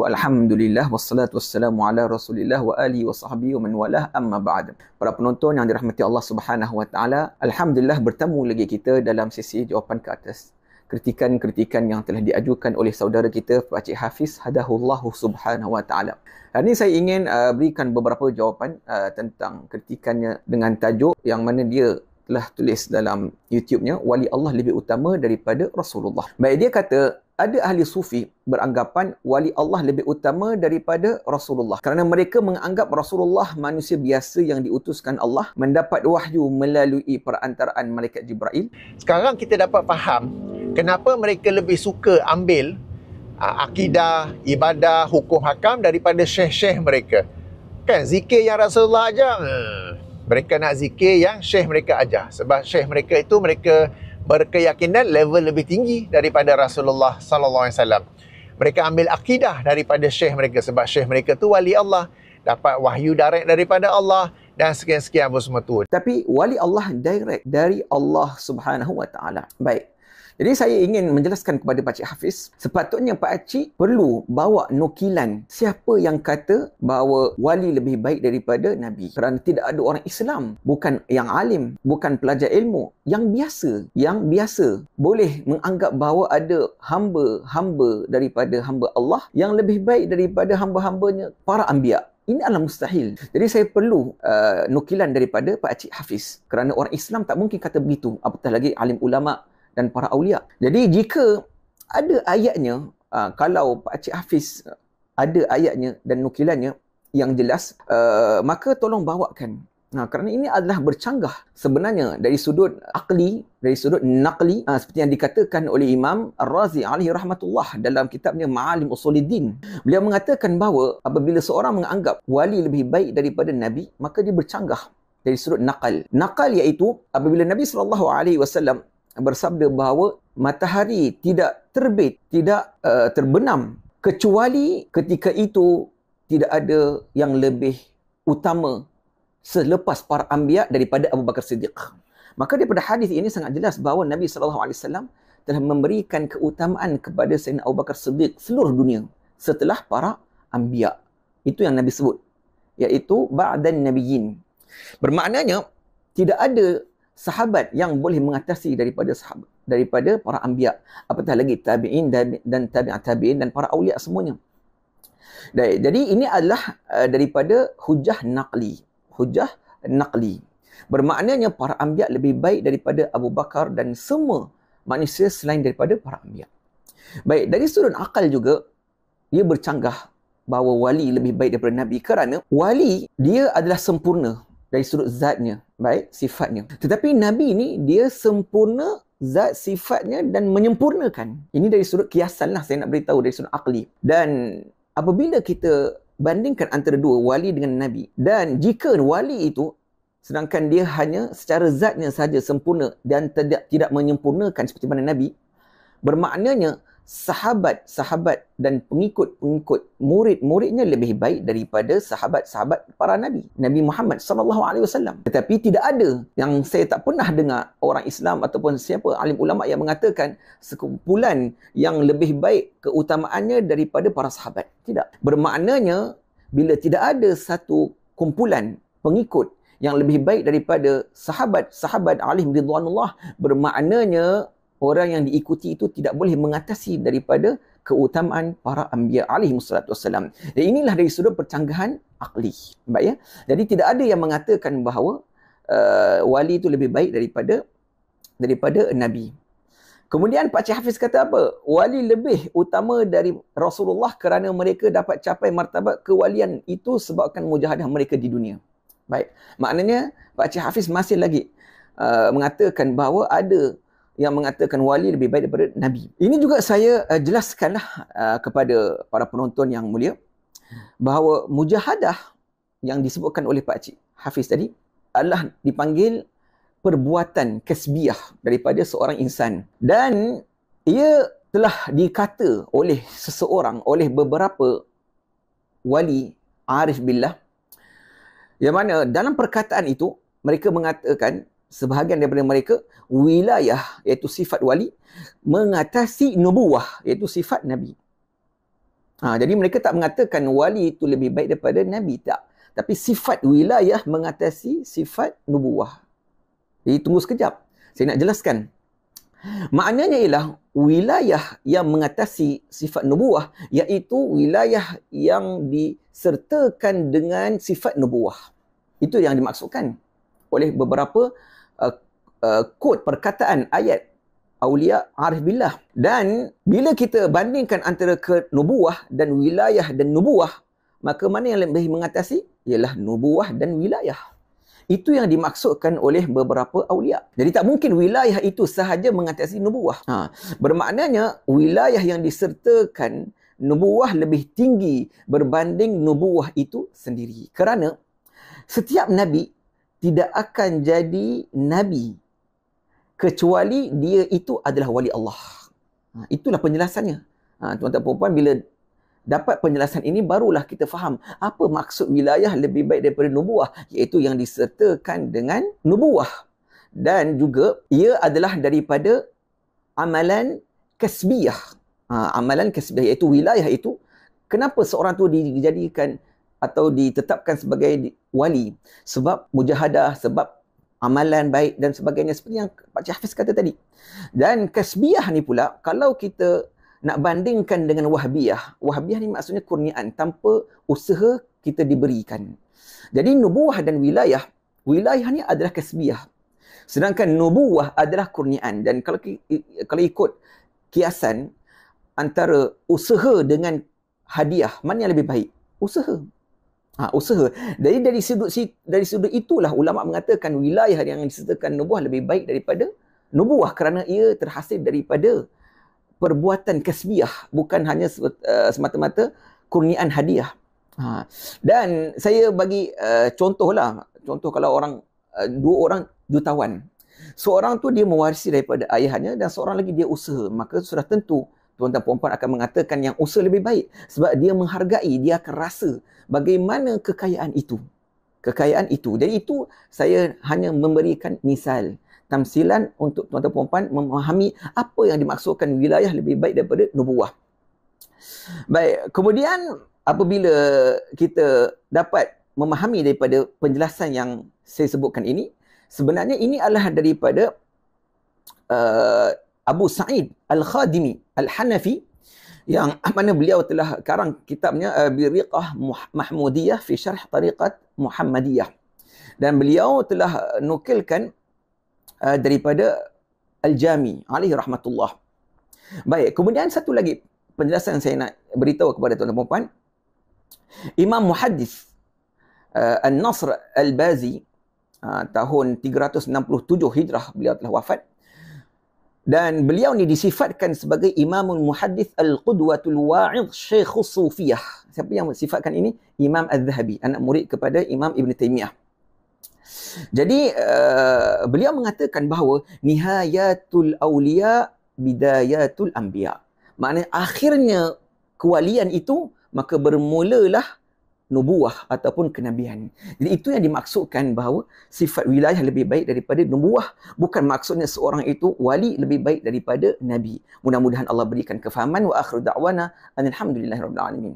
Alhamdulillah wassalatu wassalamu ala Rasulillah wa alihi wa sahbihi wa man walah amma ba'd. Para penonton yang dirahmati Allah Subhanahu wa taala, alhamdulillah bertemu lagi kita dalam sesi jawapan ke atas kritikan-kritikan yang telah diajukan oleh saudara kita Pak Cik Hafiz hadahullahu subhanahu wa taala. Hari ini saya ingin berikan beberapa jawapan tentang kritikannya dengan tajuk yang mana dia telah tulis dalam YouTube-nya, wali Allah lebih utama daripada Rasulullah. Baik, dia kata ada ahli sufi beranggapan wali Allah lebih utama daripada Rasulullah kerana mereka menganggap Rasulullah manusia biasa yang diutuskan Allah mendapat wahyu melalui perantaraan malaikat Jibril. Sekarang kita dapat faham kenapa mereka lebih suka ambil akidah, ibadah, hukum hakam daripada syekh-syekh mereka. Kan zikir yang Rasulullah ajar, mereka nak zikir yang syekh mereka ajar. Sebab syekh mereka itu mereka berkeyakinan level lebih tinggi daripada Rasulullah sallallahu alaihi wasallam. Mereka ambil akidah daripada syekh mereka sebab syekh mereka tu wali Allah, dapat wahyu direct daripada Allah dan sekian-sekian apa semua tu. Tapi wali Allah direct dari Allah Subhanahu wa taala. Baik. Jadi saya ingin menjelaskan kepada Pak Cik Hafiz, sepatutnya Pak Cik perlu bawa nukilan siapa yang kata bahawa wali lebih baik daripada Nabi. Kerana tidak ada orang Islam, bukan yang alim, bukan pelajar ilmu, yang biasa boleh menganggap bahawa ada hamba-hamba daripada hamba Allah yang lebih baik daripada hamba-hambanya para anbiya. Ini adalah mustahil. Jadi saya perlu nukilan daripada Pak Cik Hafiz. Kerana orang Islam tak mungkin kata begitu, apatah lagi alim ulama dan para awliya. Jadi jika ada ayatnya, kalau Pak Cik Hafiz ada ayatnya dan nukilannya yang jelas, maka tolong bawakan. Kerana ini adalah bercanggah sebenarnya dari sudut akli, dari sudut naqli, seperti yang dikatakan oleh Imam Ar-Razi alaihi rahmatullah dalam kitabnya Ma'alim Usuluddin. Beliau mengatakan bahawa apabila seorang menganggap wali lebih baik daripada Nabi, maka dia bercanggah dari sudut naqal. Naqal iaitu apabila Nabi SAW bersabda bahawa matahari tidak terbit, tidak terbenam kecuali ketika itu tidak ada yang lebih utama selepas para anbiya daripada Abu Bakar Siddiq. Maka daripada hadis ini sangat jelas bahawa Nabi SAW telah memberikan keutamaan kepada Sayyidina Abu Bakar Siddiq seluruh dunia setelah para anbiya. Itu yang Nabi sebut, iaitu ba'dan nabiyyin. Bermaknanya tidak ada sahabat yang boleh mengatasi daripada para anbiya, apatah lagi tabi'in dan tabi'at tabi'in dan para awliya semuanya. Jadi ini adalah daripada hujah naqli. Bermaknanya para anbiya lebih baik daripada Abu Bakar dan semua manusia selain daripada para anbiya. Baik, dari sudut akal juga dia bercanggah bahawa wali lebih baik daripada Nabi kerana wali dia adalah sempurna dari sudut zatnya, baik, sifatnya. Tetapi Nabi ni dia sempurna zat, sifatnya dan menyempurnakan. Ini dari sudut kiasan lah saya nak beritahu, dari sudut akli. Dan apabila kita bandingkan antara dua, wali dengan Nabi, dan jika wali itu sedangkan dia hanya secara zatnya saja sempurna dan tidak menyempurnakan seperti mana Nabi, bermaknanya sahabat-sahabat dan pengikut-pengikut murid-muridnya lebih baik daripada sahabat-sahabat para Nabi. Nabi Muhammad SAW. Tetapi tidak ada, yang saya tak pernah dengar orang Islam ataupun siapa alim ulama yang mengatakan sekumpulan yang lebih baik keutamaannya daripada para sahabat. Tidak. Bermaknanya bila tidak ada satu kumpulan pengikut yang lebih baik daripada sahabat-sahabat alaihim ridwanullah, bermaknanya orang yang diikuti itu tidak boleh mengatasi daripada keutamaan para anbiya alaihi wassalatu wassalam. Dan inilah dari sudut percanggahan akli. Baik ya. Jadi tidak ada yang mengatakan bahawa wali itu lebih baik daripada Nabi. Kemudian Pak Cik Hafiz kata apa? Wali lebih utama dari Rasulullah kerana mereka dapat capai martabat kewalian itu sebabkan mujahadah mereka di dunia. Baik. Maknanya Pak Cik Hafiz masih lagi mengatakan bahawa ada yang mengatakan wali lebih baik daripada Nabi. Ini juga saya jelaskanlah kepada para penonton yang mulia bahawa mujahadah yang disebutkan oleh Pak Cik Hafiz tadi adalah dipanggil perbuatan kasbiyah daripada seorang insan. Dan ia telah dikata oleh seseorang, oleh beberapa wali arif billah, yang mana dalam perkataan itu mereka mengatakan, sebahagian daripada mereka, wilayah iaitu sifat wali mengatasi nubuwah iaitu sifat Nabi. Jadi mereka tak mengatakan wali itu lebih baik daripada nabi, tak. Tapi sifat wilayah mengatasi sifat nubuwah. Jadi tunggu sekejap, saya nak jelaskan. Maknanya ialah wilayah yang mengatasi sifat nubuwah, iaitu wilayah yang disertakan dengan sifat nubuwah. Itu yang dimaksudkan oleh beberapa kod perkataan ayat Aulia Arif Billah. Dan bila kita bandingkan antara nubuwah dan wilayah dan nubuwah, maka mana yang lebih mengatasi? Ialah nubuwah dan wilayah. Itu yang dimaksudkan oleh beberapa awliya. Jadi tak mungkin wilayah itu sahaja mengatasi nubuwah. Bermaknanya wilayah yang disertakan nubuwah lebih tinggi berbanding nubuwah itu sendiri. Kerana setiap nabi tidak akan jadi nabi kecuali dia itu adalah wali Allah. Itulah penjelasannya. Tuan-tuan puan-puan, bila dapat penjelasan ini, barulah kita faham apa maksud wilayah lebih baik daripada nubuwah, iaitu yang disertakan dengan nubuwah. Dan juga ia adalah daripada amalan kasbiyah. Amalan kasbiyah, iaitu wilayah itu. Kenapa seorang tu dijadikan atau ditetapkan sebagai wali? Sebab mujahadah, sebab amalan baik dan sebagainya, seperti yang Pak Cik Hafiz kata tadi. Dan kasbiyah ni pula, kalau kita nak bandingkan dengan Wahhabiyah. Wahhabiyah ni maksudnya kurniaan, tanpa usaha kita diberikan. Jadi nubuwah dan wilayah ni adalah kasbiyah. Sedangkan nubuwah adalah kurniaan. Dan kalau ikut kiasan antara usaha dengan hadiah, mana yang lebih baik? Usaha. Usaha. Dari sudut itulah ulama mengatakan wilayah yang disertakan nubuwah lebih baik daripada nubuwah, kerana ia terhasil daripada perbuatan kasbiyah, bukan hanya semata-mata kurniaan hadiah. Dan saya bagi contohlah. Contoh kalau dua orang jutawan. Seorang tu dia mewarisi daripada ayahnya dan seorang lagi dia usaha. Maka sudah tentu tuan-tuan puan-puan akan mengatakan yang usaha lebih baik. Sebab dia menghargai, dia akan rasa bagaimana kekayaan itu. Kekayaan itu. Jadi itu saya hanya memberikan misal, tamsilan untuk tuan-tuan puan-puan memahami apa yang dimaksudkan wilayah lebih baik daripada nubuwah. Baik, kemudian apabila kita dapat memahami daripada penjelasan yang saya sebutkan ini, sebenarnya ini adalah daripada Abu Sa'id Al-Khadimi Al-Hanafi, yang mana beliau telah karang kitabnya Biriqah Mahmudiyah fi Syarh Tariqat Muhammadiyah. Dan beliau telah nukilkan daripada Al-Jami alaihi rahmatullah. Baik, kemudian satu lagi penjelasan saya nak beritahu kepada tuan-tuan puan-puan. Imam Muhaddis An-Nasr Al-Bazi, tahun 367 Hijrah beliau telah wafat. Dan beliau ni disifatkan sebagai Imamul Muhaddis Al-Qudwatul Wa'idh Syekhus Sufiyah. Siapa yang sifatkan ini? Imam Al-Zahabi, anak murid kepada Imam Ibn Taymiyah. Jadi beliau mengatakan bahawa nihayatul awliya bidayatul anbiya. Maknanya akhirnya kewalian itu, maka bermulalah nubuwah ataupun kenabian. Jadi itu yang dimaksudkan bahawa sifat wilayah lebih baik daripada nubuwah. Bukan maksudnya seorang itu wali lebih baik daripada nabi. Mudah-mudahan Allah berikan kefahaman. Wa akhiru da'wana alhamdulillahirabbil alamin.